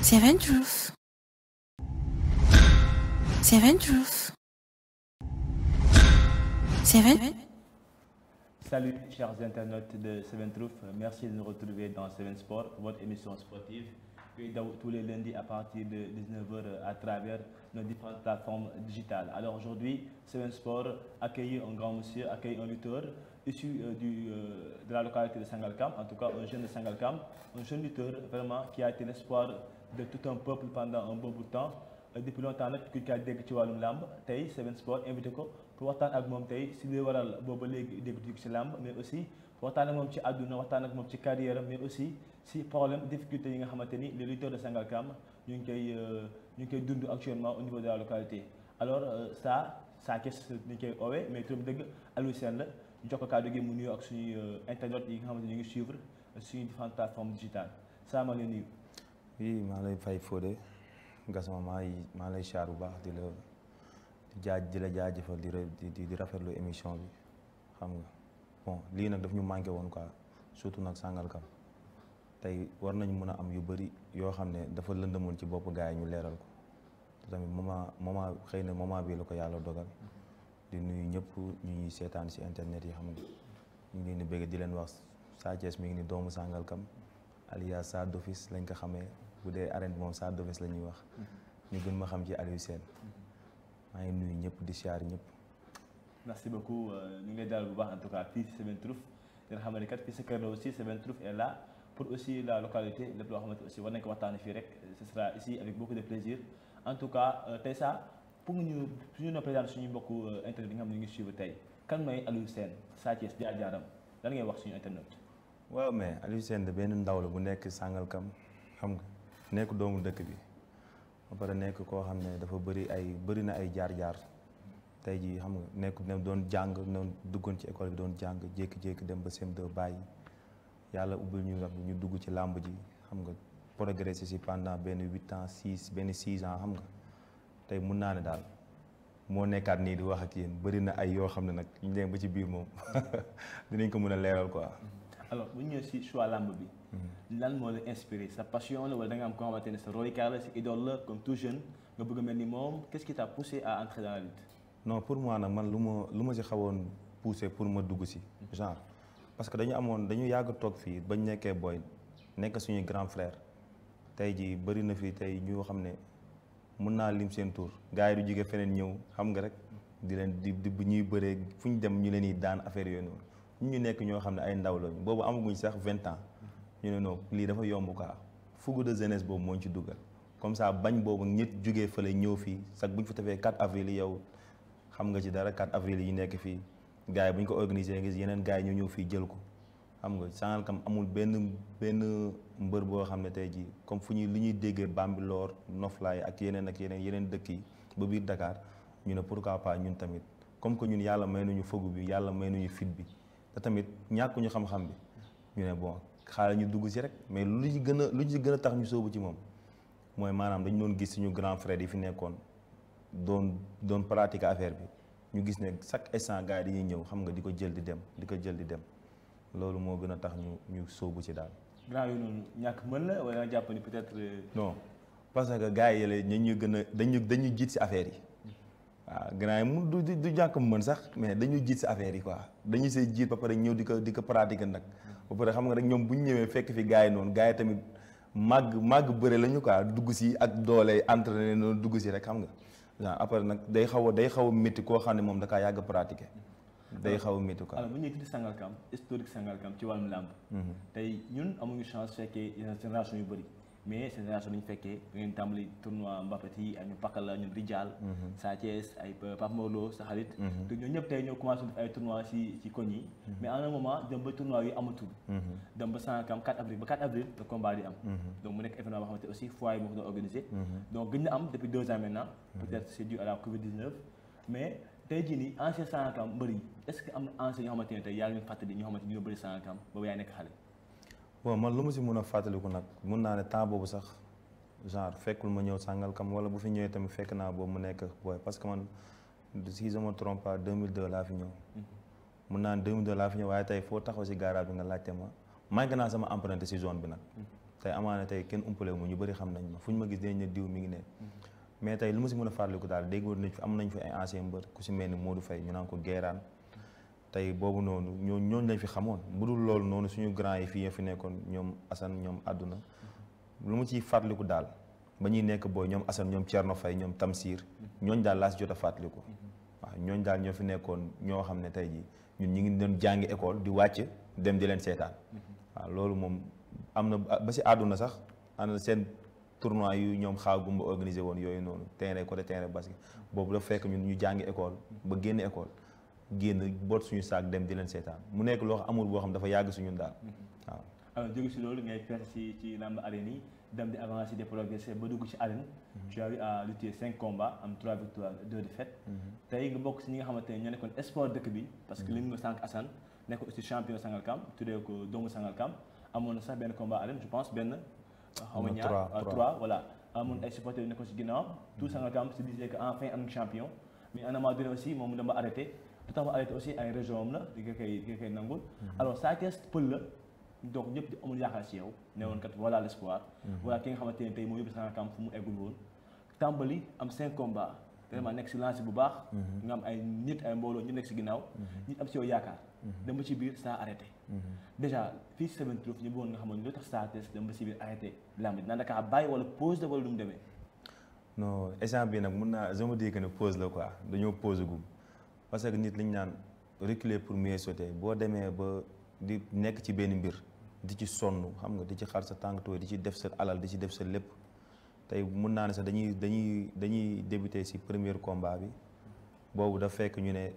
Seven Truth. Seven Truth. Seven. Salut chers internautes de Seven Truth, merci de nous retrouver dans Seven Sport, votre émission sportive, tous les lundis à partir de 19h à travers nos différentes plateformes digitales. Alors aujourd'hui, Seven Sport accueille un grand monsieur, accueille un lutteur issu de la localité de Sangalkam, en tout cas un jeune de Sangalkam, un jeune lutteur vraiment qui a été l'espoir de tout un peuple pendant un bon bout de temps. Depuis longtemps nag ku ka dégg ci wàllum làmb tey Seven Sport invité ko pour waxtaan ak moom tey si li waral booba léegi dégg ci làmb mais aussi pour waxtaan ak moom ci àdduna waxtaan ak moom ci carrière mais aussi si problème difficulté yi nga xamante ni les lutteurs de Sangalkam ñu ngi koy dund actuellement au niveau de la localité. Alors Sa Thiès ñu koy oowee mais turam dëgg Aliou Sène la ñu jox ko kàddu gi mu nuyoo ak suñuy internautes yi nga xamante ni ñu ngi suivre suñuy différentes plateformes digitales Sa maa ngi lay nuyu. Oui maa lay fay Fodé Gassama maa lay char bu baax di la jaajëfal di rafetlu émission bi xam nga bon lii nag daf ñu manqué woon quoi surtout nag Sangalkam tey war nañ mën a am yu bëri yoo xam ne dafa lëndëmoon ci bopp gars yi ñu leeral ko te tamit moment xëy na moment bii la ko yàlla dogal di nuyu ñëpp ñu ñuy seetaan si internet yi xam nga ñu ngi leen di bëgg di leen wax Sa Thiès mi ngi ni doomu Sangalkam alias Sa D'office lañ ko xamee bu dee arène bi moom Sa D'office la ñuy wax ñu gën ma xam ci Aliou Sène maa ngi nuyu ñëpp di siyaar ñëpp. merci beaucoup ñu ngi lay dalal bu baax en tout cas fii Seven Truth dina xam ne kat fii sa kër la aussi Seven Truth est là pour aussi la localité lépp loo xamante aussi war nañ ko waxtaanee fii rek ce sera ici avec beaucoup de plaisir en tout cas tey ça pour ñu suñu no présenter suñu mbokku internet yi nga xam ne ñu ngi suivre tey kan mooy Aliou Sène Sa Thiès jaar-jaaram lan ngay wax suñu internet. waaw mais Aliou Sène de benn ndaw la bu nekk Sangalkam xam nga nekk doomu dëkk bi ba pare nekk koo xam ne dafa bëri na ay jaar-jaar tey jii xam nga nekk ne doon jàng noonu duggoon ci école bi doon jàng jékki-jékki dem ba CM2 bàyyi yàlla ubbil ñu nag ñu dugg ci làmb ji xam nga progressé si pendant benn 8 ans 6 ans xam nga tey mun naa ne daal moo nekkaat nii di wax ak yéen bëri na ay yoo xam ne nag ñu dem ba ci biir moom dinañ ko mën a leeral quoi. alors bu ñu ñëwee si choix làmb bi. lan moo la inspiré sa passion la wala da nga am koo xamante ne sa royukaay la sa idole la comme tout jeune nga bëgg a mel ni moom qu'est-ce qui t'a poussé à entrer dans la lutte. non pour moi nag man lu ma si xawoon poussé pour ma dugg si genre parce que dañu yàgg toog fii bañ nekkee booy nekk suñuy grand frère tey jii bëri na fii tey ñoo xam ne mën naa lim seen tour gars yi du jóge feneen ñëw xam nga rek di leen di ñuy bëree fu ñu dem ñu leen di daan affaire yooyu noonu ñu nekk ñoo xam ne ay ndaw lañu boobu amaguñ sax 20 ans ñu ne non lii dafa yomb quoi fougue de jeunesse boobu moo ñu ci dugal comme ça bañ boobu ñett jógee fële ñëw fii sax bu ñu fa tefee 4 avril yi yow xam nga ci dara 4 avril yi nekk fii gars yi bu ñu ko organisé gis yeneen gars yi ñu ñëw fii jël ko xam nga Sangalkam amul benn mbër boo xam ne tey jii comme fu ñuy li ñuy déggee Bambilor Noflaay ak yeneen dëkk yi ba biir Dakar ñu ne pourquoi pas ñun tamit comme que ñun yàlla may nañu fëggu bi yàlla may nañu fit bi te tamit ñàkkuñu xam-xam bi ñu ne bon xaaral ñu dugg si rek mais lu ci gën a tax ñu sóobu ci moom mooy maanaam dañu doon gis suñu grand frère yi fi nekkoon doon pratiquer affaire bi ñu gis ne chaque instant gars yi dañuy ñëw xam nga di ko jël di dem loolu moo gën a tax ñu sóobu ci daal. grand yooyu noonu ñàkk mën la wala nga jàpp ni peut-être. non parce que gars yi yële ñu gën a dañu jiit si affaire yi waaw grand yi mu du ñàkk mën sax mais dañu jiit si affaire yi quoi dañu see jiit ba pare ñëw di ko pratiquer nag. ba pare xam nga rek ñoom bu ñu ñëwee fekk fi gars yi noonu gars yi tamit màgg bëre lañu quoi dugg si ak doole entraîné noonu dugg si rek xam nga waaw après nag day xaw a métti koo xam ne moom da kaa yàgg pratiquer day xaw a métti quoi. alors bu ñuy tudd Sangalkam historique Sangalkam ci wàllum làmb. tey ñun amuñu chance fekkee génération yu bëri mais seen génération dañu fekkee da ngeen tàmbali tournoi Mbapat yi ay ñu Pakala ñun Rijal. Sa Thiès ay Pape Morlo sa xarit. te ñoo ñëpp tey ñoo commencé def ay tournois ci koñ yi. mais à un moment dem ba tournoi yi amatul. dem ba Sangalkam 4 avril le combat di am. donc mu nekk événement boo xamante aussi foyer moo ko doon organisé. donc gën na am depuis 2 ans maintenant. peut-être c'est dû à la Covid-19 mais tey jii nii ancien Sangalkam mbër yi est-ce que am na ancien ñoo xamante ne tey yaa ngi fàttali ñoo xamante ni ñoo bëri Sangalkam boobu yaa nekk xale. bon man lu ma si mën a fàttaliku nag mun naa ne temps boobu sax genre fekkul ma ñëw Sangalkam wala bu fi ñëwee tamit fekk naa boobu mu nekk booy parce que man si je me trompe pas 2002 laa fi ñëw. mun naa ne 2002 laa fi ñëw waaye tey foo taxaw si garage bi nga laajte ma manqué naa sama empreinte si zone bi nag. tey amaana tey kenn umpale mu ñu bëri xam nañ ma fu ñu ma gis dañ ne diw mi ngi ne mais tey lu ma si mën a fàttaliku daal déggoon nañ fi am nañ fi ay ancien mbër ku si mel ni Modou Faye ñu naan ko Guérane tey boobu noonu ñooñu lañ fi xamoon bu dul loolu noonu suñu grand yi fii fi nekkoon ñoom Assane ñoom àdduna lu ma ciy fàttaliku daal ba ñuy nekk booy ñoom Assane ñoom Thierno Faye ñoom Tamsir ñooñu daal laa si jot a fàttaliku waaw ñooñu daal ñoo fi nekkoon ñoo xam ne tey jii ñun ñu ngi doon jàngi école di wàcc dem di leen seetaan waaw loolu moom am na ba si àdduna sax am na seen tournoi yu ñoom xaaw gumba organisé woon yooyu noonu terrain côté terrain basket boobu dafa fekk ñun ñu jàngi école ba génn école génn boot suñu saak dem di leen seetaan mu nekk loo xam amul boo xam dafa yàgg suñu daal waaw. alors jóge si loolu ngay fees ci lamb arène yi dem di avancer di progresser ba dugg ci arène. tu as eu à lutter 5 combats am 3 victoires 2 défaites. tey nga bokk si ñi nga xamante ne ñoo nekkoon espoir dëkk bi. parce que li nga sànq Assane nekk aussi champion Sangalkam tuddee ko doomu Sangalkam amoon na sax benn combat arène je pense benn. xaw ma ñaar 3 voilà. amoon ay supporters yu nekkoon si ginnaaw. tout Sangalkam se disait que enfin am champion. mais à un moment donné aussi moom mu dama arrêté. tout à fait arrêté aussi ay région am la di nga koy nangul. alors Sa Thiès pël la. donc ñëpp di amul yaakaar si yow ne woon kat voilà l'espoir. voilà ki nga xamante ne tey moo yóbbu Sangalkam fu mu eggul woon. tàmbali am 5 combats vraiment nekk si lancé bu baax. nga am ay nit ay mbooloo ñu nekk si ginnaaw. nit am si yow yaakaar. dem ba ci biir saa arrêté. déjà fii si Seven Truth ñu bëggoon nga xamoon lu tax Sa Thiès dem ba si biir arrêté lamb ji naan da kaa bàyyi wala pause la wala lu mu demee. non échange bi nag mun naa je me dis que ne pause la quoi dañoo pause gum parce que nit li ñu naan reculer pour mieux sauter boo demee ba di nekk ci benn mbir. di ci sonn xam nga di ci xar sa tànk tooy di ci def sa alal di ci def sa lépp tey mun naa ne sax dañuy débuter ci premier combat bi boobu da fekk ñu ne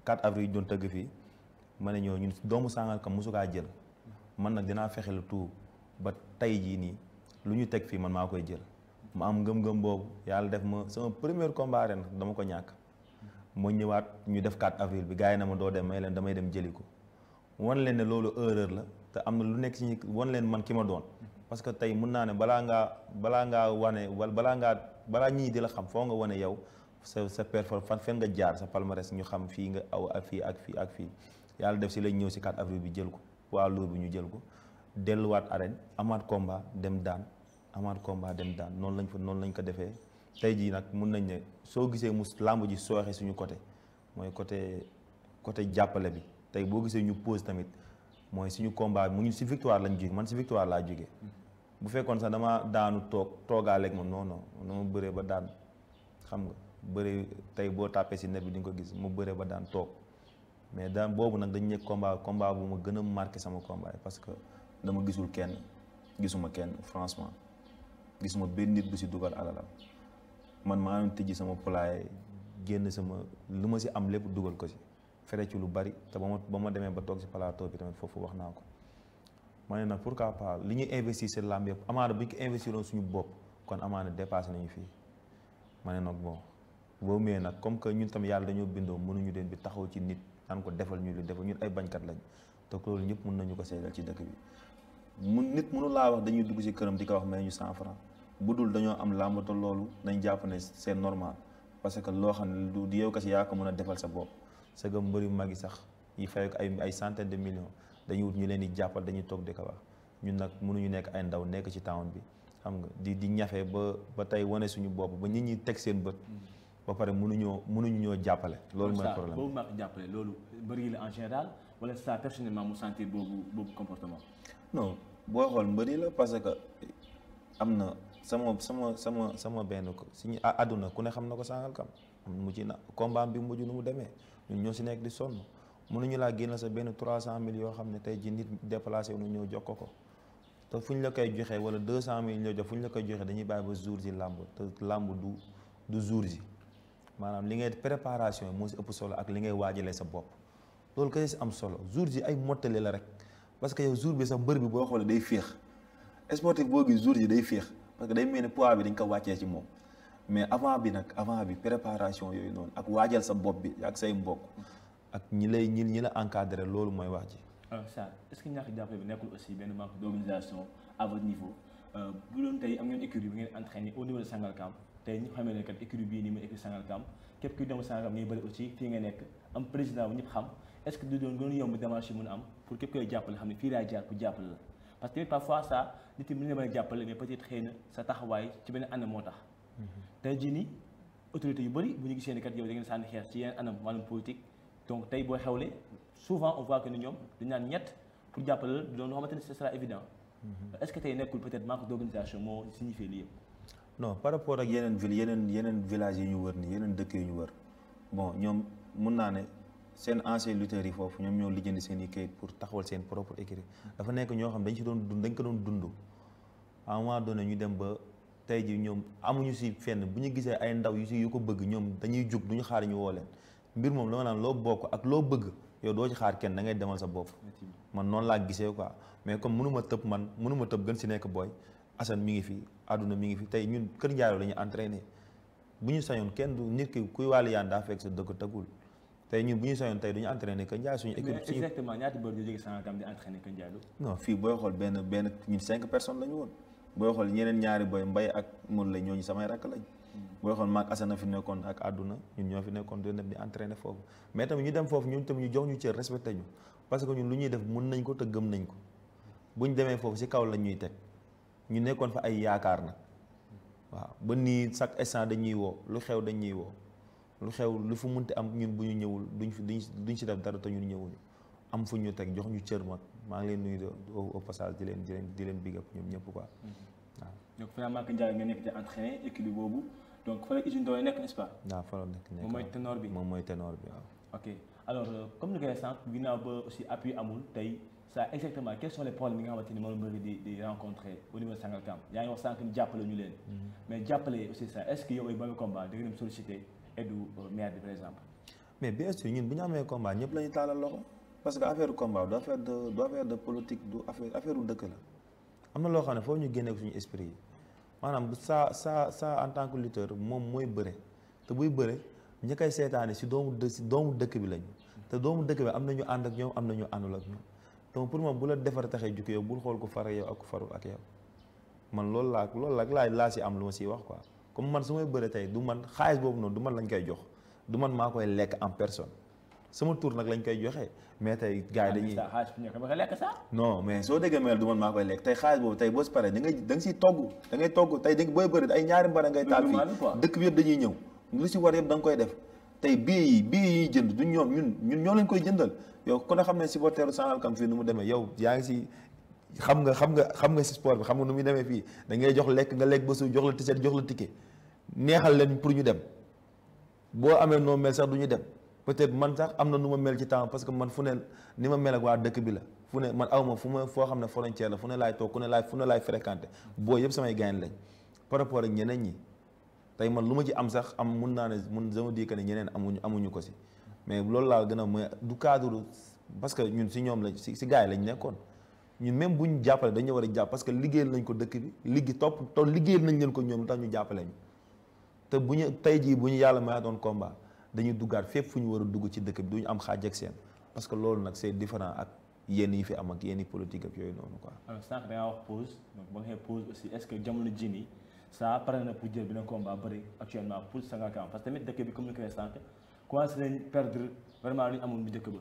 4 avril ñu doon tëgg fii ma ne ñun doomu Sangalkam mosu kaa jël man nag dinaa fexe le tout ba tey jii nii lu ñu teg fii man maa koy jël ma am ngëm-ngëm boobu yàlla def ma sama premier combat ren dama ko ñàkk moo ñëwaat ñu def 4 avril bi gars yi na ma doo dem may leen damay dem jëli ko wan leen ne loolu erreur la te am na lu nekk ci wan leen man ki ma doon parce que tey mun naa ne balaa ñii di la xam foo nga wane yow sa performance fan nga jaar sa palmarès ñu xam fii nga aw ak fii ak fii ak fii yàlla def si lañ ñëw si 4 avril bi jël ko waa lour bi ñu jël ko delluwaat arène amaat combat dem daan noonu lañ ko defee tey jii nag mun nañ ne soo gisee mu làmb ji sooxe suñu côté mooy côté jàppale bi tey boo gisee ñu pause tamit mooy suñu combat mu ñu si victoire lañ jóge man si victoire laa jóge bu fekkoon sax dama daanu toogaaleeg ma non dama bëree ba daan xam nga bëree tey boo tàppee si net bi di nga ko gis mu bëree ba daan toog mais daan boobu nag dañ nekk combat bu ma gën a marqué sama combat yi parce que dama gisuma kenn franchement gisuma benn nit bu si dugal alalam man maa ngi tijji sama poulailler génn sama lu ma si am lépp dugal ko si fere ci lu bari te ba ma demee ba toog si plateau bi tamit foofu wax naa ko ma ne nag pourquoi pas li ñuy investir si làmb yëpp amaana bu ñu ko investiroon suñu bopp kon amaana dépassé nañu fii ma ne nag bon boobu mais nag comme que ñun tam yàlla dañoo bindoo mënuñu leen bi taxaw ci nit naan ko defal ñu lu defal ñun ay bañkat lañ te loolu ñëpp mën nañu ko seedal ci dëkk bi nit mënu laa wax dañuy dugg si këram di ko wax may ñu 100 francs bu dul dañoo am làmb te loolu nañ jàpp ne c'est normal parce que loo xam ne du yow kese yaa ko mën a defal sa bopp c'est que mbëri mag yi sax yi fay ko ay centaines de millions dañuy wut ñu leen di jàppal dañuy toog di ko wax ñun nag mënuñu nekk ay ndaw nekk ci town bi xam nga di ñafe ba tey wane suñu bopp ba nit ñi teg seen bët ba pare mënuñu ñoo jàppale loolu mooy problème boobu maa ko jàppale loolu mbëri yi la en général wala ça personnellement mu sentir boobu comportement non boo xool mbëri la parce que am na sama benn ko suñu àdduna ku ne xam na ko Sangalkam mu ci na combat bi mujj nu mu demee ñun ñoo si nekk di sonn mënuñu laa génn sa benn 300 000 yoo xam ne tey ji nit déplacé wu ñu ñëw jox ko te fu ñu la koy joxee wala 200 000 ñoo jox fu ñu la koy joxee dañuy bàyyi ba jour ji làmb te làmb du jour ji maanaam li ngay préparation moo si ëpp solo ak li ngay waajalee sa bopp loolu kay si am solo jour ji ay mottali la rek parce que yow jour bi sax mbër bi boo xoolee day féex sportif boo gis jour ji day féex parce que day mel ni poids bi dañ ko wàccee ci moom mais avant bi préparation yooyu noonu ak waajal sa bopp bi ak say mbokk ak ñi la encadré loolu mooy wax ji. alors ça est-ce que ñàkk jàppale bi nekkul aussi benn manque d'organisation à votre niveau bu doon tey am ngeen écurie bi ngeen entraîné au niveau de Sangalkam tey ñu xamee ne kat écurie bii nii mooy écurie Sangalkam képp kuy dem Sangalkam ngay bëri aussi fii nga nekk am président bu ñëpp xam est-ce que du doon gën a yomb démarche yi mën a am pour képp koy jàppale xam ne fii laa jaar pour jàppale la parce que parfois ça nit yi mën na mën a jàppale mais peut-être xëy na sa taxawaay ci benn anam moo tax. tey jii nii autorités yu bëri bu ñu gisee ni kat yow da ngeen sànni xeer ci yeneen anam wàllum politique donc tey boo xewlee souvent on voit que ni ñoom dañu naan ñett pour jàppale la doon loo xamante ni ce sera évident. est-ce que tey nekkul peut-être manque d'organisation moo signifié lii yëpp. non par rapport ak yeneen ville yeneen villages yi ñu wër nii yeneen dëkk yi ñu wër bon ñoom mun naa ne seen ancien lutteurs yi foofu ñoom ñoo lijjanti seen i kayit pour taxawal seen propre écurie dafa nekk ñoo xam dañ ci doon dund dañ ko doon dund à un moment donné ñu dem ba tey ji ñoom amuñu si fenn bu ñu gisee ay ndaw yu ko bëgg ñoom dañuy jug duñu xaar ñu woo leen mbir moom la ma naan loo bokk ak loo bëgg yow doo ci xaar kenn da ngay demal sa bopp man noonu laa gisee quoi mais comme mënuma tëb gën si nekk booy Assane mi ngi fi àdduna mi ngi fi tey ñun Kër Ndiaye la ñuy entraîné bu ñu sañoon kenn du nit ki kuy wàllu yaan daa fekk sa dëkk tëggul tey ñun bu ñu sañoon tey du ñu entraîné Kër Ndiaye suñu équipe suñu exactement ñaata bër ñu jógee Sangalkam di entraîné Kër Ndiaye non fii booy xool benn ñun 5 personnes la ñu woon booy xool ñeneen ñaari boy Mbaye ak Moul la ñooñu samay rakk lañ booy xool maag Assane fi nekkoon ak àdduna ñun ñoo fi nekkoon doon dem di entraîné foofu mais tamit ñu dem foofu ñun tamit ñu jox ñu cër respecté ñu parce que ñun lu ñuy def mun nañ ko te gëm nañ ko buñ demee foofu si kaw lañ ñuy teg ñu nekkoon fa ay yaakaar nag waaw ba nii chaque instant dañuy woo lu xew dañuy woo lu xew lu fu munti am ñun bu ñu ñëwul duñ si def dara te ñun ñëwuñu am fu ñu teg jox ñu cër maa ngi leen nuyu au passage di leen big up ñoom ñëpp quoi waaw. donc finalement Kër Ndiaye nga nekk di entraîné équipe boobu donc fa la usine doole nekk n'est-ce pas. waaw fa la nekk moom mooy ténor bi waaw. ok alors comme ni nga ko sànq ginnaaw ba aussi appui amul tey ça exactement quels sont les problèmes yi nga xamante ni moom la bëri di rencontrer au niveau de Sangalkam yaa ngi wax sànq ni jàppale ñu leen. mais jàppale aussi ça est-ce que yow ay bon combat da nga dem solliciter aide maire bi par exemple. mais bien sûr ñun bu ñu amee combat ñëpp la ñu taalal loxo parce que affaire combat du affaire de politique du affaire u dëkk la am na loo xam ne foofu ñu génne ko suñu esprit yi maanaam ça en tant que lutteur moom mooy bëre te buy bëre ñi koy seetaane si doomu dëkk bi lañu te doomu dëkk bi am na ñu ànd ak ñoom am na ñu àndul ak ñoom donc pour moom bu la defar taxee jukki yow bul xool ko far yow ak ko farul ak yow man loolu laa si am lu ma siy wax quoi comme man su may bëre tey du man xaalis boobu noonu du man lañ koy jox du man maa koy lekk en personne sama tour nag lañ koy joxe mais tey gars yi dañuy non mais soo déggee mel du man maa koy lekk tey xaalis boobu tey boo si paree da nga siy togg da ngay togg tey booy bëri ay ñaari mbara ngay taal fii dëkk bi yëpp dañuy ñëw lu si war yëpp da nga koy def tey billet yi jënd du ñun ñoo leen koy jëndal yow ku ne xam ne supporteru Sangalkam fii nu mu demee yow yaa ngi si xam nga si sport bi xam nga nu muy demee fii da ngay jox lekk nga lekk ba suuf jox la ticket jox la ticket neexal leen pour ñu dem boo amee noo mel sax du ñu dem peut-être man sax am na nu ma mel ci temps parce que man fu ne ni ma mel ak waa dëkk bi la fu ne man awma foo xam ne frontière la fu ne laay toog fu ne laay fréquenté boo yëpp samay gaañ lañ par rapport ak ñeneen ñi tey man lu ma ci am sax mun naa ne sama di que ne ñeneen amuñu ko si mais loolu laa gën a mooy du cadre parce que ñun si ñoom lañ si gars yi lañ nekkoon ñun même bu ñu jàppale dañu war a jàpp parce que liggéeyal nañ ko dëkk bi liggéeyal nañ leen ko ñoom lu tax ñu jàppale ñu te tey jii bu ñu yàlla may doon combat dañuy duggaat fépp fu ñu war a dugg ci dëkk bi du ñu am xaaj ak seen parce que loolu nag c'est différent ak yenn yi fi am ak yenn politique ak yooyu noonu quoi. alors sànq da ngaa wax pause donc ba nga pause aussi est-ce que jamono jii nii ça pare na pour jël benn combat bëri actuellement pour Sangalkam parce que tamit dëkk bi comme ni ko waxee sànq commencé nañ perdre vraiment lu ñu amoon bu njëkk ba.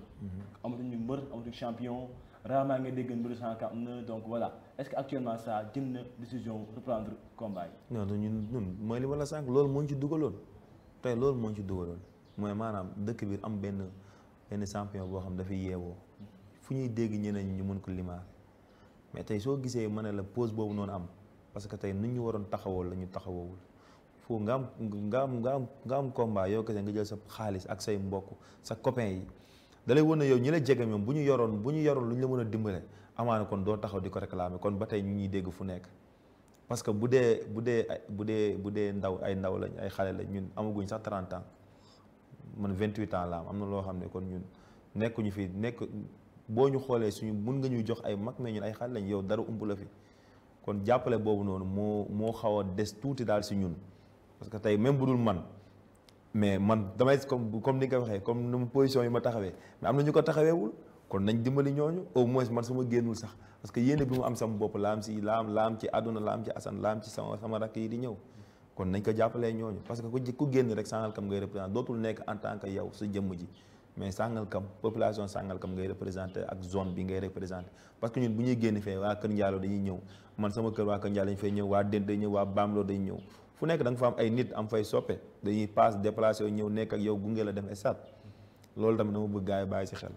amatuñu mbër amatuñu champion rarement nga dégg mbëru Sangalkam am na donc voilà est-ce que actuellement ça jël na décision reprendre combat yi. non ñun mooy li wala sànq loolu moo ñu ci dugaloon tey loolu moo ñu ci dugaloon mooy maanaam dëkk bi am benn champion boo xam dafay yeewoo fu ñuy dégg ñeneen ñu mën ko limaar mais tey soo gisee ma ne la pause boobu noonu am parce que tey nu ñu waroon taxawal la ñu taxawawul foo nga am combat yow kese nga jël sa xaalis ak say mbokk sa copain yi da lay wane yow ñi la jege ñoom bu ñu yoroon lu ñu la mën a dimbale amaana kon doo taxaw di ko réclamer kon ba tey ñu ñuy dégg fu nekk parce que bu dee ndaw lañ ay xale lañ ñun amaguñ sax 30 ans man 28 ans la am na loo xam ne kon ñun nekkuñu fi boo ñu xoolee suñu mun nga ñuy jox ay mag mais ñun ay xale lañ yow dara ump la fi kon jàppale boobu noonu moo xaw a des tuuti daal si ñun parce que tey même bu dul man mais man damay comme ni nga waxee comme nu position yi ma taxawee mais am na ñu ko taxaweewul kon nañ dimbali ñooñu au moins man su ma génnul sax parce que yéene bi mu am sama bopp laa am ci àdduna laa am ci Assane laa am ci sama rakk yi di ñëw kon nañ ko jàppalee ñooñu parce que ku génn rek Sangalkam ngay représenté dootul nekk en tant que yow sa jëmm ji mais Sangalkam population Sangalkam ngay représenté ak zone bi ngay représenté parce que ñun bu ñuy génn fee waa Kër Ndiallo dañuy ñëw man sama kër waa Kër Ndiallo dañu fay ñëw waa Dent dañuy ñëw waa Bamlo dañuy ñëw fu nekk da nga fa am ay nit am fay soppe dañuy passe déplacé ñëw nekk ak yow gunge la dem stade loolu tamit dama bëgg gars yi bàyyi si xel.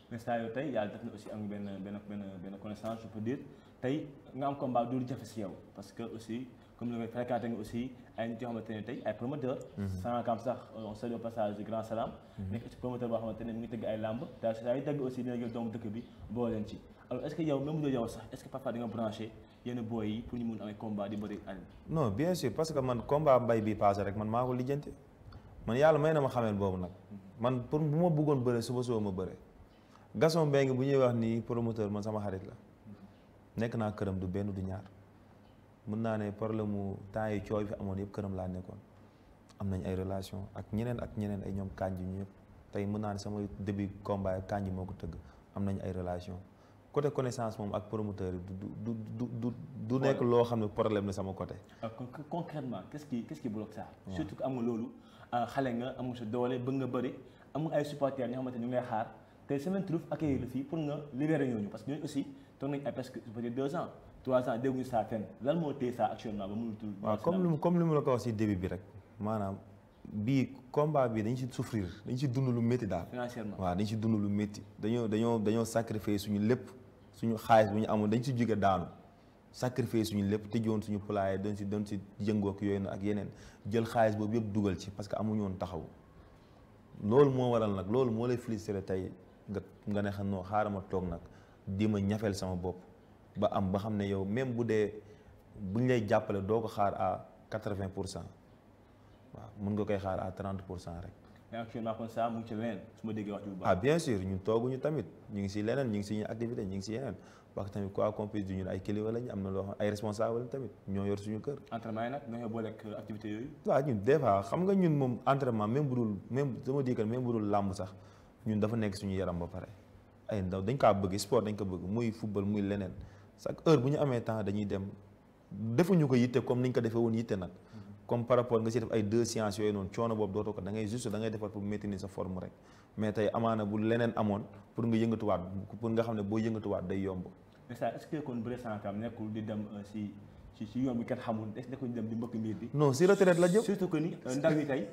mais saa yoo tey yàlla def na aussi am benn connaissance je peux dire tey nga am combat du jafe si yow parce que aussi comme li nga fréquenté nga aussi ay nit yoo xamante ne tey ay promoteur Sangalkam sax on salue au passage Grand Salam nekk ci promoteur boo xamante ne mu ngi tëgg ay làmb te saa yu tëgg aussi dina jël doomu dëkk bi boo leen ci alors est-ce que yow même bu yow sax est-ce que parfois di nga branché yenn booy yi pour ñu mun amee combat di bëri àll. non bien sûr parce que man combat mbay bi passé rek man maa ko lijjanti man yàlla may na ma xameel boobu nag man pour bu ma bëggoon bëre suba ma bëre Gaston Mbengue bu ñuy wax ni promoteur man sama xarit la nekk naa këram du benn du ñaar mën naa ne problème mu temps yi coow fi amoon yëpp këram laa nekkoon am nañ ay relation ak ñeneen ay ñoom kanji ñu yëpp tey mën naa ne sama début combat kanji moo ko tëgg am nañ ay relation côté connaissance moom ak promoteur yi du nekk loo xam ne problème la sama côté. Concrètement qu'est-ce qui bloque ça. surtout que am nga loolu xale nga am nga sa doole bëgg nga bëri am nga ay supporters ñoo xamante ñu ngi lay xaar tey Semaine Trouf accueillir la fii pour nga libérer ñooñu parce que ñooñu aussi toog nañ ay presque peut-être 2 ans 3 ans dégguñu saa fenn lan moo téye ça actuellement ba mënul. waaw comme li mu la ko wax si début bi rek maanaam bii combat bi dañ si souffrir dañ si dund lu métti daal. financièrement waaw dañ si dund lu métti dañoo sacrifier suñu lépp suñu xaalis bu ñu amoon dañ si jóge daanu sacrifier suñu lépp tëjoon suñu poulailler doon si yëngoo ak yooyu ak yeneen jël xaalis boobu yëpp dugal ci parce que amuñu woon taxaw loolu moo waral nag loolu moo lay féliciter tey nga ne xam noo xaaral ma toog nag di ma ñafeel sama bopp ba xam ne yow même bu dee buñ lay jàppale doo ko xaar à 80% waaw mun nga koy xaar à 30% rek. mais actuellement kon ça mu ngi ci leneen su ma déggee wax ji bu baax. ah bien sûr ñun tooguñu tamit ñu ngi si leneen ñu ngi si activité ñu ngi si yeneen parce que tamit quoi qu'on puisse dire ñun ay kilifa lañ am na loo xam ay responsable lañ tamit ñoo yor suñu kër. entraînement yi nag dañoo boole ak activité yooyu. waaw ñun des fois xam nga ñun moom entraînement même sama di même bu dul làmb sax ñun dafa nekk suñu yaram ba pare ay ndaw dañ kaa bëgg sport dañ ko bëgg muy football muy leneen chaque heure bu ñu amee temps dañuy dem defuñu ko yitte comme niñ ko defee woon yitte nag. comme par rapport nga si def ay 2 séances yooyu noonu coono boobu dootoo ko da ngay juste da ngay defar pour maintenir sa forme rek mais tey amaana bu leneen amoon pour nga yëngatuwaat pour nga xam ne boo yëngatuwaat day yomb. mais ça est-ce que kon bëre Sangalkam nekkul di dem si yoon bi kenn xamul est-ce que dem di mbëkk mbir bi. non si retraite la jëm. surtout que ni ndaw yi tey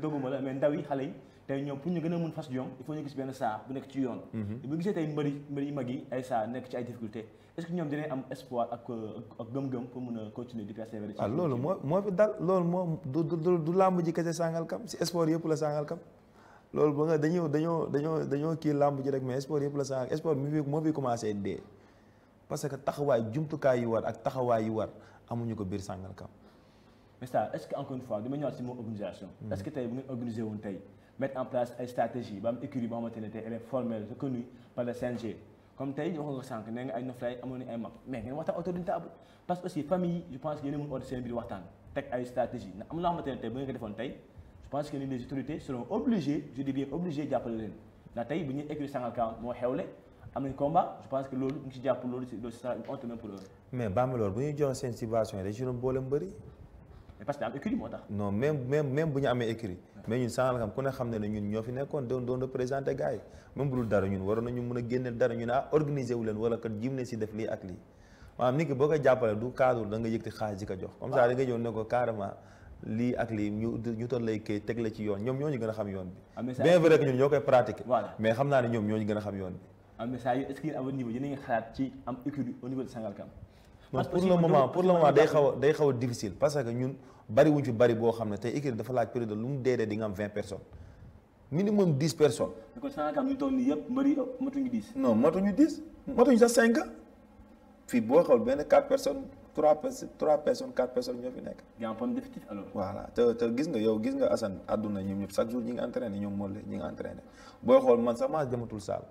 doguma la mais ndaw yi xale yi tey ñoom pour ñu gën a mun fas jom il faut ñu gis benn saa bu nekk ci yoon. bu gisee tey mbëri mag yi ay saa nekk ci ay difficultés est-ce que ñoom dinañ am espoir ak gëm-gëm pour mun a continuer di persévérer. waaw loolu moo fi dal loolu moo du làmb ji kese Sangalkam si sport yëpp la Sangalkam loolu ba nga dañoo kii làmb ji rek mais sport yëpp la Sangalkam sport moo fi commencé dee parce que taxawaay jumtukaay yu war ak taxawaay yu war amuñu ko biir Sangalkam. mais ça est-ce que encore une fois dama ñëwaat si moom organisation. est-ce que tey bu ngeen organisé woon tey mettre en place ay stratégie ba am écurie boo xamante ne tey elle est formelle reconnue par le CNG comme tey wax nga ko sànq nee nga ay noflaay amoon nañu ay mag mais ngeen waxtaan autour d'une table parce que aussi famille je pense que yéen a mën oote seen biir waxtaan teg ay stratégie ndax am na loo xamante ne tey bu ngeen ko defoon tey je pense que les autorités seront obligées je dis bien obligées jàppale leen ndax tey bu ñuy écurie Sangalkam moo xewle am nañ combat je pense que loolu ñu ci jàpp loolu c'est une honte même pour eux. mais Bambilor bu ñuy joxe seen subvention yi dañ si doon boole mbëri. mais parce que am écurie moo tax. non même bu ñu amee écurie mais ñun Sangalkam ku ne xam ne ñun ñoo fi nekkoon doon représenté gars yi même bu dul dara ñun waroon nañu mën a génneel dara ñu ne organiser wu leen wala kat jim ne si def lii ak lii maanaam nit ki boo koy jàppale du cadre da nga yëgti xaalis di ko jox comme ça da nga ñëw ne ko carrément lii ak lii ñu toll lay kay teg la ci yoon ñoom ñoo ñu gën a xam yoon bi bien vrai que ñun ñoo koy pratiquer mais xam naa ne ñoom ñoo ñu gën a xam yoon bi mais ça est-ce que à votre niveau yéen a ngi xalaat ci am écurie au niveau de Sangalkam. non pour le moment day xaw a difficile parce que ñun bari wuñ fi bari boo xam ne tey écurie dafa laaj période lu mu dee di nga am 20 personnes minimum 10 personnes. kon Sangalkam ñu toll nii yëpp mbëri matuñu 10. non matuñu 10 matuñu sax 5 fii boo xool benn 4 personnes 3 personnes 4 personnes ñoo fi nekk. yaa ngi am déficit alors. voilà te gis nga Assane àdduna ñoom ñëpp chaque jour ñi ngi entraîné ñoom moo la ñi ngi entraîné booy xool man sax maa dematul saal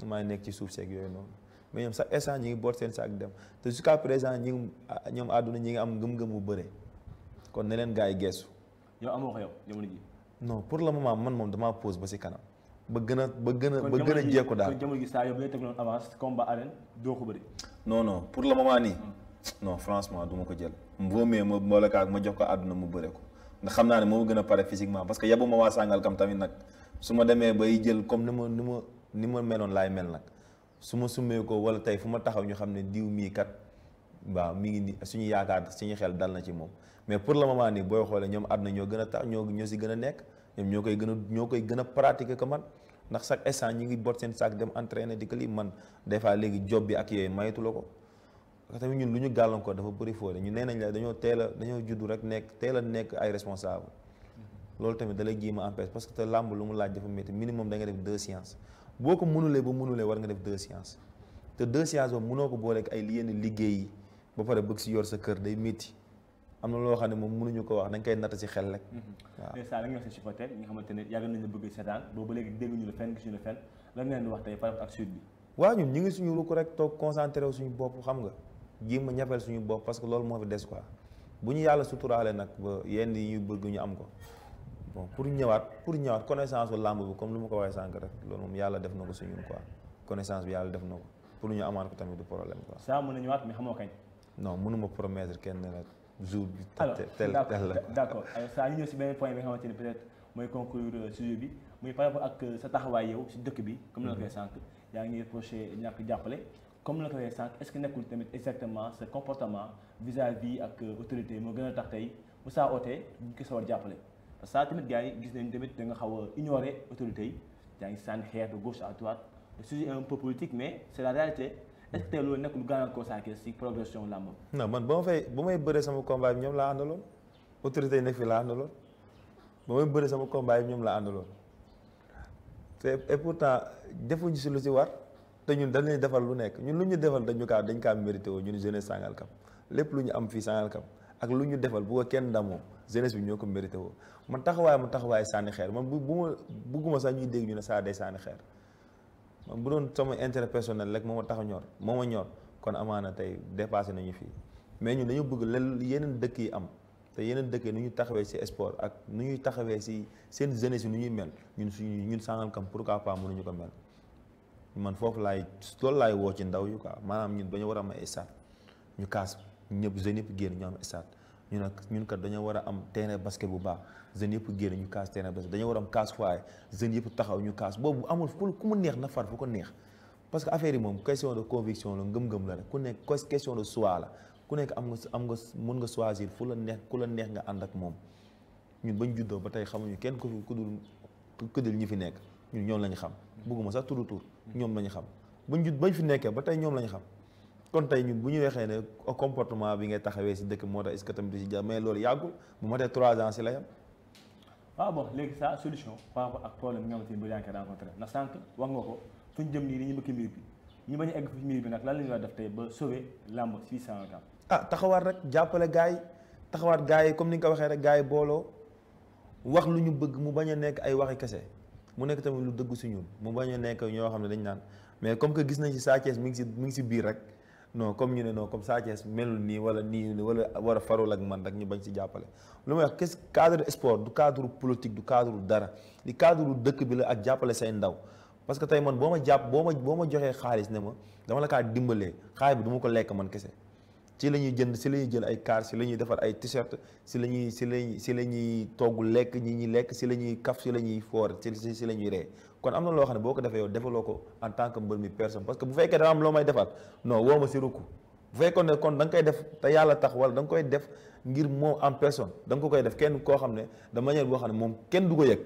maa nekk ci suuf seeg yooyu noonu mais ñoom chaque instant ñi ngi boot seen saak dem te jusqu'à présent ñoom àdduna ñi ngi am ngëm-ngëm bu bëre kon ne leen gars yi geesu. yow amoo ko yow jamono ji. non pour le moment man moom damaa pause ba si kanam ba gën a jékku daal kon jamono gi saa yow bu lay tegloon avance combat arène doo ko bëri. non pour le moment nii non franchement du ma ko jël vaut mieux ma boole kaag ma jox ko àdduna mu bëre ko ndax xam naa ne moo gën a pare physiquement parce que yabu ma waa Sangalkam tamit nag su ma demee bay jël comme ni ma meloon laay mel nag su ma summee ko wala tey fu ma taxaw ñu xam ne diw mii kat waaw mi ngi ni suñu yaakaar suñu xel dal na ci moom mais pour le moment nii booy xoolee ñoom àdduna ñoo gën a tax ñoo si gën a nekk ñoom ñoo koy gën a pratiquer que man ndax chaque instant ñi ngi boot seen sac dem entraîner di ko lii man des fois léegi job bi ak yooyu mayatu la ko parce que tamit ñun lu ñu gàllankoor dafa bëri fóode ñu nee nañ la dañoo juddu rek teel a nekk ay responsable loolu tamit da lay jéem a empêche parce que te làmb lu mu laaj dafa métti minimum da nga def 2 séances boo ko mënulee war nga def 2 séances te 2 séances boobu mënoo ko booleeg ay yenn liggéey yi ba pare bëgg si yor sa kër day métti am na loo xam ne moom mënuñu ko wax dañ koy natt si xel rek. waaw mais ça la ñuy wax si supporter ñi nga xamante ne yàgg nañu la bëgg seetaan boobu ba léegi dégguñu la fenn gisuñu la fenn lan ngeen di wax tey par rapport ak suite bi. waaw ñun ñu ngi suñu rukk rek toog concentré wu suñu bopp xam nga jéem a ñafeel suñu bopp parce que loolu moo fi des quoi bu ñu yàlla suturaale nag ba yenn yi ñu bëgg ñu am ko bon pour ñëwaat connaissance u làmb bi comme lu ma ko waxee sànq rek loolu moom yàlla def na ko suñun quoi connaissance bi yàlla def na ko pour ñu amaat ko tamit du problème quoi. ça mën na ñëwaat mais xamoo kañ. non mënuma promettre kenn rek jour bi. alors tel la d'accord saa ñu ñëw si benn point bi nga xamante ne peut-être mooy conclure sujet bi muy par rapport ak sa taxawaay yow si dëkk bi. comme la ko waxee sànq yaa ngi reproché ñàkk jàppale comme la ko waxee sànq est-ce que nekkul tamit exactement ce comportement vis-à-vis ak autorité moo gën a tax tey bu saa ootee ñu ko sawar jàppale parce que ça tamit gars yi gis nañ tamit da nga xaw a ignorer autorité yi yaa ngi sànni xeer de gauche à droite le sujet est un peu politique mais c'est la réalité. est-ce que tey loolu nekkul gàllankoor saa kees si progression làmb. non man ba may bëree sama combat bi ñoom laa àndaloon autorité yi nekk fi laa àndaloon ba may bëree sama combat bi ñoom laa àndaloon te et pourtant defuñu si lu si war te ñun dañ leen defal lu nekk ñun lu ñu defal dañ kaa mérité woo ñun jeunesse Sangalkam lépp lu ñu am fii Sangalkam ak lu ñu defal bu ko kenn ndamoo jeunesse bi ñoo ko mérité woo man taxawaay sànni xeer man bugguma sax ñuy dégg ñu ne saa day sànni xeer. man bu doon sama intérêt personnel rek moo ma ñor kon amaana tey dépassé nañu fii mais ñun dañu bëgg yeneen dëkk yi am te yeneen dëkk yi nu ñu taxawee ci sport ak nu ñuy taxawee ci seen jeunesse yi nu ñuy mel ñun Sangalkam pourquoi pas mënuñu ko mel man foofu loolu laay woo ci ndaw yu quoi maanaam ñun dañu war a am ay stade ñu kaas ñëpp jeunes yëpp génn ñu am stade ñun kat dañoo war a am terrain basket bu baax jeunes yëpp génn ñu kaas terrain basket dañoo war a am kaas foyer jeunes yëpp taxaw ñu kaas boobu amul ku mu neex na far fu ko neex parce que affaire yi moom question de conviction la ngëm-ngëm la rek ku nekk question de choix la ku nekk am nga mën nga choisir ku la neex nga ànd ak moom ñun bañ juddoo ba tey xamuñu kenn ku dul ñi fi nekk ñun ñoom lañu xam bëgguma sax tur ñoom lañu xam bañ fi nekkee ba tey ñoom lañu xam kon tey ñun bu ñu waxee ne comportement bi ngay taxawee si dëkk moo tax est-ce que tamit du si jar mais loolu yàggul bu matee 3 ans si la yam. waaw bon léegi sa solution par rapport ak problème bi nga xamante ni ba yaa ngi koy rencontré na sànq wax nga ko fu ñu jëm nii dañuy bëgg miir bi ñu bañ a egg fi miir bi nag lan la ñu war a def tey ba sauver làmb fii Sangalkam. taxawaat rek jàppale gars yi comme ni nga ko waxee rek gars yi booloo wax lu ñu bëgg mu bañ a nekk ay waxi kese mu nekk tamit lu dëgg si ñun mu bañ a nekk ñoo xam ne dañ naan mais comme que gis nañ si Sa Thiès mi ngi si biir rek. non comme ñu ne non comme Sa Thiès melul nii wala war a farul ak man rek ñu bañ si jàppale lu may wax qu'est-ce cadre sport du cadre politique du cadre dara li cadre dëkk bi la ak jàppale say ndaw parce que tey man boo ma joxee xaalis ne ma dama la kaa dimbalee xaalis bi du ma ko lekk man kese ci la ñuy jël ay car si la ñuy defar ay t-shirt si la ñuy togg lekk ñi lekk si la ñuy kaf si la ñuy foor si la ñuy ree kon am na loo xam ne boo ko defee yow defaloo ko en tant que mbër mi personne parce que bu fekkee dama am loo may defal non woo ma si rukk bu fekkoon ne kon da nga koy def te yàlla tax wala da nga koy def ngir moom en personne da nga ko koy def kenn koo xam ne de manière boo xam ne moom kenn du ko yëg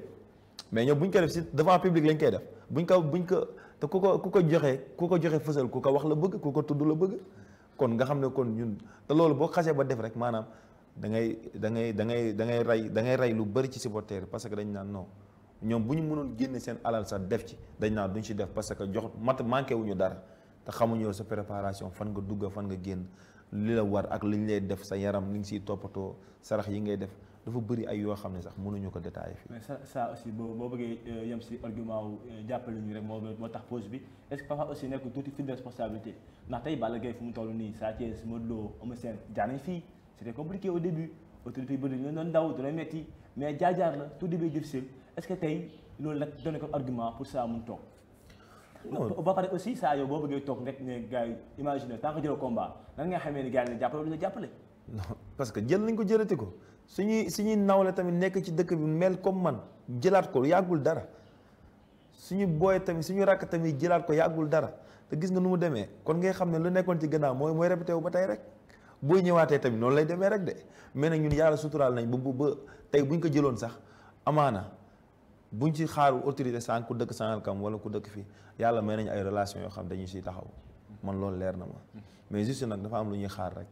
mais ñoom bu ñu koy def si devant public lañ koy def buñ ko te ku ko joxe fësal ku ko wax la bëgg ku ko tudd la bëgg kon nga xam ne kon ñun te loolu boo xasee ba def rek maanaam da ngay rey lu bëri ci supporter parce que dañ naan non ñoom bu ñu mënoon génne seen alal sax def ci dañ naan duñ ci def parce que manqué wuñu dara te xamuñu sa préparation fan nga dugg fan nga génn li la war ak li ñu lay def sa yaram li nga siy toppatoo sarax yi ngay def dafa bëri ay yoo xam ne sax mënuñu ko détailler fii. mais ça aussi boo bëggee yem si argument wu jàppale ñu rek moo tax pause bi est-ce que parfois aussi nekk tuuti fil de responsabilité ndax tey Balla Gaye fu mu toll nii Sa Thiès Modou Lo Eumeu Sène jaar nañ fii c'était compliqué au début autorité yi bëri ñu doon daw doon metti mais jaar la tout début difficile est-ce que tey loolu nag donné ko argument pour ça mun toog. ba pare aussi saa yow boo bëggee toog rek ne gars yi imagine tant que jëloo combat nan nga xamee ni gars yi ne jàppale wala jàppale. non parce que jël nañ ko jëlati ko suñuy nawle tamit nekk ci dëkk bi mel comme man jëlaat ko yàggul dara suñu booy tamit suñu rakk tamit jëlaat ko yàggul dara te gis nga nu mu demee kon ngay xam ne lu nekkoon ci gannaaw mooy répété wu ba tey rek booy ñëwaatee tamit noonu lay demee rek de mais nag ñun yàlla suturaal nañ ba tey buñ ko jëloon sax amaana buñ ci xaaru autorité sànq ku dëkk Sangalkam wala ku dëkk fii yàlla may nañ ay relation yoo xam dañuy siy taxaw man loolu leer na ma mais juste nag dafa am lu ñuy xaar rek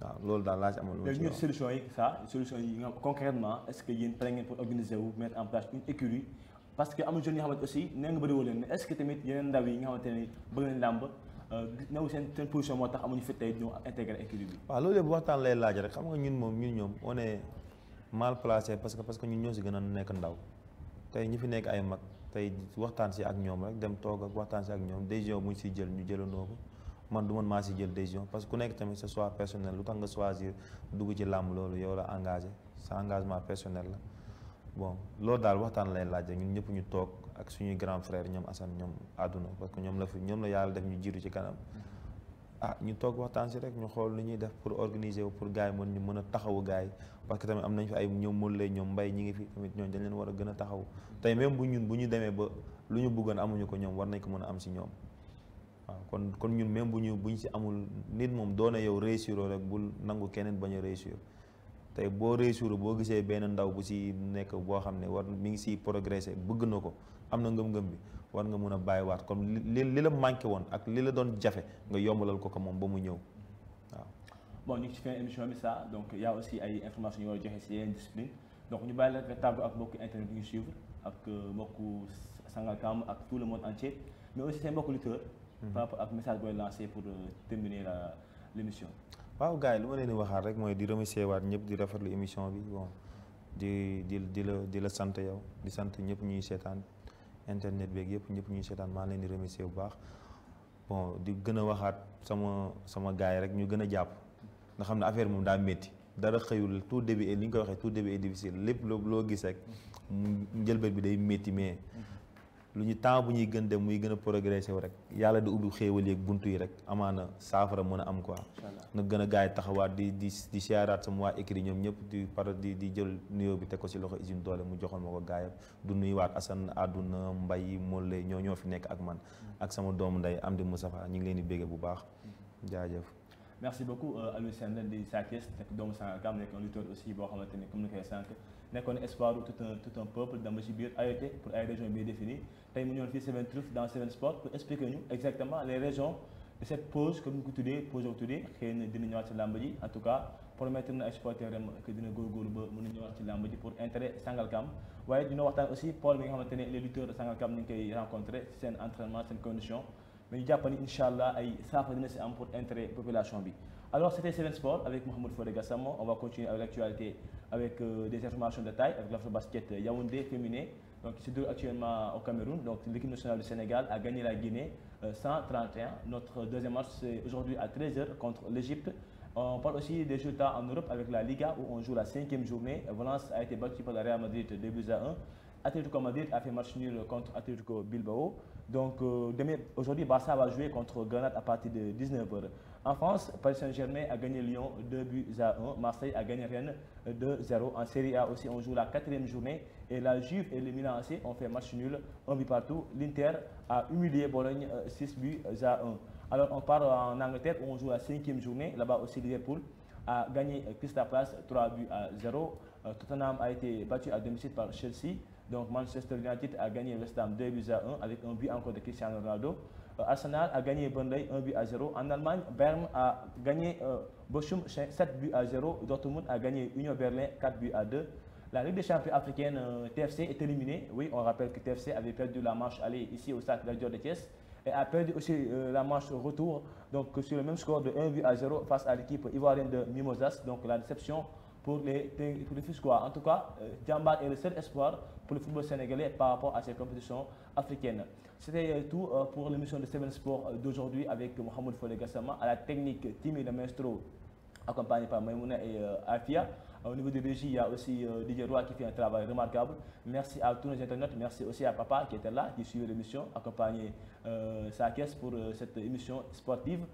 waaw loolu daal laa ci amal. léegi ñu solution yi solution yi nga concrètement est-ce que yéen pare ngeen pour organiser wu mettre en place une écurie parce que am na jeunes yoo xamante aussi nee nga bëri woo leen mais est-ce que tamit yeneen ndaw yi nga xamante ne bëgg nañ làmb new seen position moo tax amuñu fi tey ñëw intégrer écurie bi. waaw loolu yëpp waxtaan lay laaj rek xam nga ñun ñoom on est mal placé parce que ñun ñoo si gën a nekk ndaw tey ñi fi nekk ay mag tey waxtaan si ak ñoom rek dem toog ak waxtaan si ak ñoom décision bu ñu si jël ñu jëlandoo ko man du man maa si jël décision parce que ku nekk tamit sa choix personnel lu tax nga choisir dugg ci làmb loolu yow la engagé sa engagement personnel la bon loolu daal waxtaan lay laaj ñun ñëpp ñu toog ak suñuy grand frère ñoom Assane ñoom àdduna parce que ñoom la yàlla def ñu jiitu ci kanam ñu toog waxtaan si rek ñu xool lu ñuy def pour organiser wu pour gars yi ñu mën a taxawu gars yi parce que tamit am nañ fi ay ñoom Moulay ñoom Mbaye ñi ngi fi tamit ñoom dañ leen war a gën a taxawu tey même bu ñu demee ba lu ñu bëggoon amuñu ko ñoom war nañ ko mën a am si ñoom waaw kon ñun même bu ñu si amul nit moom doone yow réussir rek bul nangu keneen bañ a réussir tey boo réussir boo gisee benn ndaw bu si nekk boo xam ne mi ngi siy progresser bëgg na ko am na ngëm-ngëm bi war nga mën a bàyyiwaat comme li la manqué woon ak li la doon jafe nga yombalal ko moom ba mu ñëw waaw. bon ñu ngi ci fin émission bi ça donc y a aussi ay informations yoo joxe si yeneen discipline donc ñu bàyyi la nga tàggu ak mbokku internet bi ñu suivre ak mbokku Sangalkam ak tout le monde entier mais aussi seen mbokku lutteurs. par rapport ak message booy lancé pour terminer l'émission. waaw gars yi lu ma leen di waxaat rek mooy di remercier waat ñëpp di rafetlu émission bi bon di la sant yow di sant ñëpp ñuy seetaan internet beeg yëpp ñëpp ñuy seetaan maa leen di remercier bu baax bon di gën a waxaat sama gars yi rek ñu gën a jàpp nga xam ne affaire moom daa métti dara xëyul tout début et li ñu koy waxee tout début est difficile lépp loo gis rek njëlbeen bi day métti mais lu ñu temps bu ñuy gën dem muy gën a progressé wu rek yàlla di ubbi xéewal yeeg buntu yi rek amaana saafara mën a am quoi na gën a gars yi taxawaat di siyaaraat sama waa écrit ñoom ñëpp di jël nuyoo bi teg ko si loxo usine doole mu joxoon ma ko gars yi du nuyuwaat Assane àdduna Mbay Molle ñoo fi nekk ak man ak sama doomu nday Amdi Moustapha ñu ngi leen di bégge bu baax jaajëf. merci beaucoup Aliou Sène di Sa Thiès nekk doomu Sangalkam nekk un lutteur aussi boo xamante ni comme ni koy sànq nekkoon espoir tout un peuple dama ci biir AOT pour ay régions bien définies tey mu ñëwoon fii Seven Truth dans Seven Sport pour expliquer ñu exactement les raisons de cette pause comme ni ko tuddee pause boobu tuddee xëy na dina ñëwaat ci làmb ji en tout cas promettre na ay supporters am que dina góorgóorlu ba mën a ñëwaat ci làmb ji pour intérêt Sangalkam waaye dina waxtaan aussi Paul bi nga xamante ne les lutteurs de Sangalkam ñu ngi koy rencontré ci seen entraînement seen condition mais ñu jàpp ni incha allah ay saafara dina si am pour intérêt population bi. Alors c'était Seven Sport avec Mohamed Fodé Gassama. On va continuer avec l'actualité avec des informations de taille avec l'Afrobasket Yaoundé féminin donc qui se déroule actuellement au Cameroun. Donc l'équipe nationale du Sénégal a gagné la Guinée 131. Notre deuxième match c'est aujourd'hui à 13h contre l'Égypte. On parle aussi des résultats en Europe avec la Liga où on joue la 5e journée. Valence a été battu par la Real Madrid 2-1. Atlético Madrid a fait match nul contre Atlético Bilbao. Donc aujourd'hui Barça va jouer contre Grenade à partir de 19h. En France, Paris Saint-Germain a gagné Lyon 2-1. Marseille a gagné Rennes 2-0. En Serie A aussi, on joue la 4e journée. Et la Juve et le Milan AC ont fait match nul, 1 but partout. L'Inter a humilié Bologne 6-1. Alors on part en Angleterre où on joue la 5e journée. Là-bas aussi, Liverpool a gagné Crystal Palace 3-0. Tottenham a été battu à domicile par Chelsea. Donc Manchester United a gagné West Ham 2-1 avec un but encore de Cristiano Ronaldo. Arsenal a gagné Burnley 1-0. En Allemagne, Bern a gagné Bochum 7-0. Dortmund a gagné Union Berlin 4-2. La Ligue des champions africaine TFC est éliminée. Oui, on rappelle que TFC avait perdu la manche aller ici au stade Lat Dior de Thiès et a perdu aussi la manche retour donc sur le même score de 1-0 face à l'équipe ivoirienne de Mimosas. Donc la déception pour les Fiscois. En tout cas, Diambar est le seul espoir pour le football sénégalais par rapport à ces compétitions africaines. C'était tout pour l'émission de Seven Sport d'aujourd'hui avec Mohamed Fodé Gassama à la technique Timmy le Maestro accompagné par Maïmouna et Afia. Au niveau de régie, il y a aussi Didier Roy qui fait un travail remarquable. Merci à tous nos internautes, merci aussi à Papa qui était là, qui suivait l'émission, accompagné Sa Thiès pour cette émission sportive.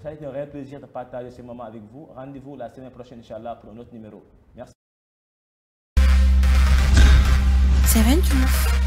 Ça a été un réel plaisir de partager ces moments avec vous. Rendez-vous la semaine prochaine, Inch'Allah, pour un autre numéro. Merci. Seven Truth.